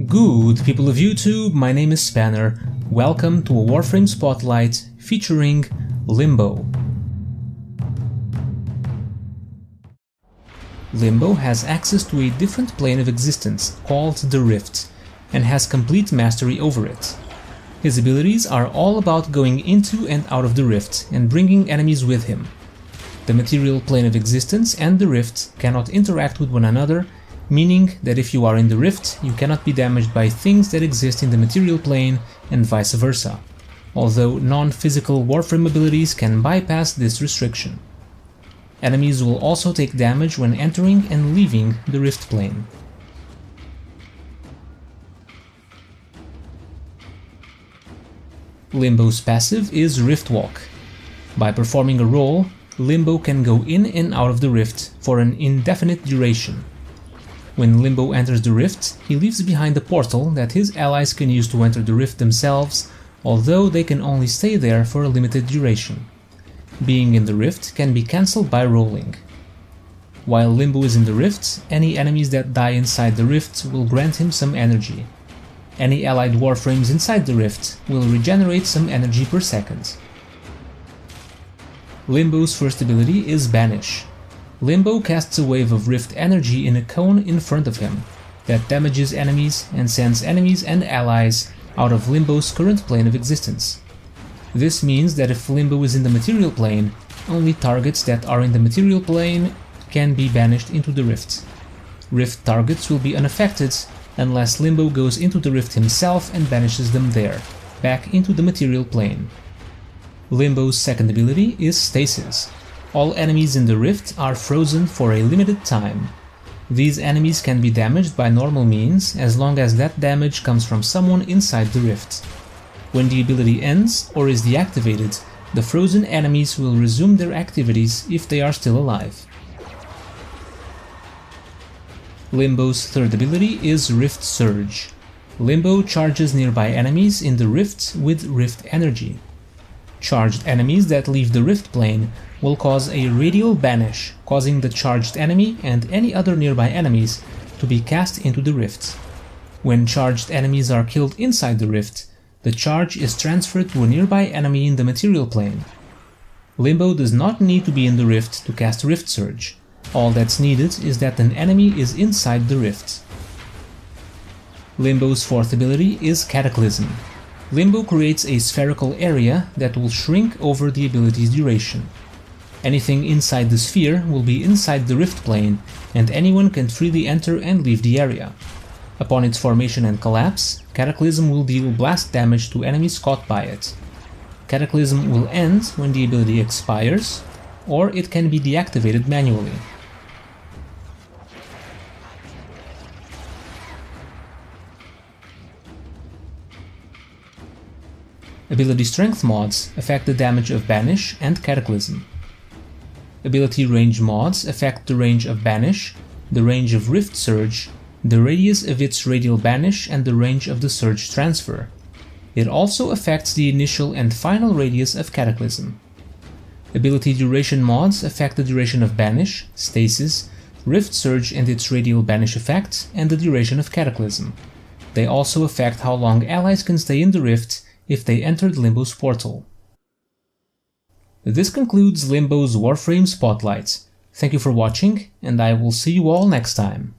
Good people of YouTube, my name is Spanner. Welcome to a Warframe Spotlight featuring Limbo. Limbo has access to a different plane of existence called the Rift and has complete mastery over it. His abilities are all about going into and out of the Rift and bringing enemies with him. The material plane of existence and the Rift cannot interact with one another, meaning that if you are in the Rift, you cannot be damaged by things that exist in the material plane and vice versa, although non-physical Warframe abilities can bypass this restriction. Enemies will also take damage when entering and leaving the Rift plane. Limbo's passive is Rift Walk. By performing a role, Limbo can go in and out of the Rift for an indefinite duration. When Limbo enters the Rift, he leaves behind a portal that his allies can use to enter the Rift themselves, although they can only stay there for a limited duration. Being in the Rift can be cancelled by rolling. While Limbo is in the Rift, any enemies that die inside the Rift will grant him some energy. Any allied Warframes inside the Rift will regenerate some energy per second. Limbo's first ability is Banish. Limbo casts a wave of Rift energy in a cone in front of him that damages enemies and sends enemies and allies out of Limbo's current plane of existence. This means that if Limbo is in the material plane, only targets that are in the material plane can be banished into the Rift. Rift targets will be unaffected unless Limbo goes into the Rift himself and banishes them there, back into the material plane. Limbo's second ability is Stasis. All enemies in the Rift are frozen for a limited time. These enemies can be damaged by normal means as long as that damage comes from someone inside the Rift. When the ability ends or is deactivated, the frozen enemies will resume their activities if they are still alive. Limbo's third ability is Rift Surge. Limbo charges nearby enemies in the Rift with Rift energy. Charged enemies that leave the Rift plane will cause a radial banish, causing the charged enemy and any other nearby enemies to be cast into the Rift. When charged enemies are killed inside the Rift, the charge is transferred to a nearby enemy in the material plane. Limbo does not need to be in the Rift to cast Rift Surge. All that's needed is that an enemy is inside the Rift. Limbo's fourth ability is Cataclysm. Limbo creates a spherical area that will shrink over the ability's duration. Anything inside the sphere will be inside the Rift plane, and anyone can freely enter and leave the area. Upon its formation and collapse, Cataclysm will deal blast damage to enemies caught by it. Cataclysm will end when the ability expires, or it can be deactivated manually. Ability strength mods affect the damage of Banish and Cataclysm. Ability range mods affect the range of Banish, the range of Rift Surge, the radius of its radial banish and the range of the surge transfer. It also affects the initial and final radius of Cataclysm. Ability duration mods affect the duration of Banish, Stasis, Rift Surge and its radial banish effect, and the duration of Cataclysm. They also affect how long allies can stay in the Rift if they entered Limbo's portal. This concludes Limbo's Warframe Spotlight. Thank you for watching, and I will see you all next time.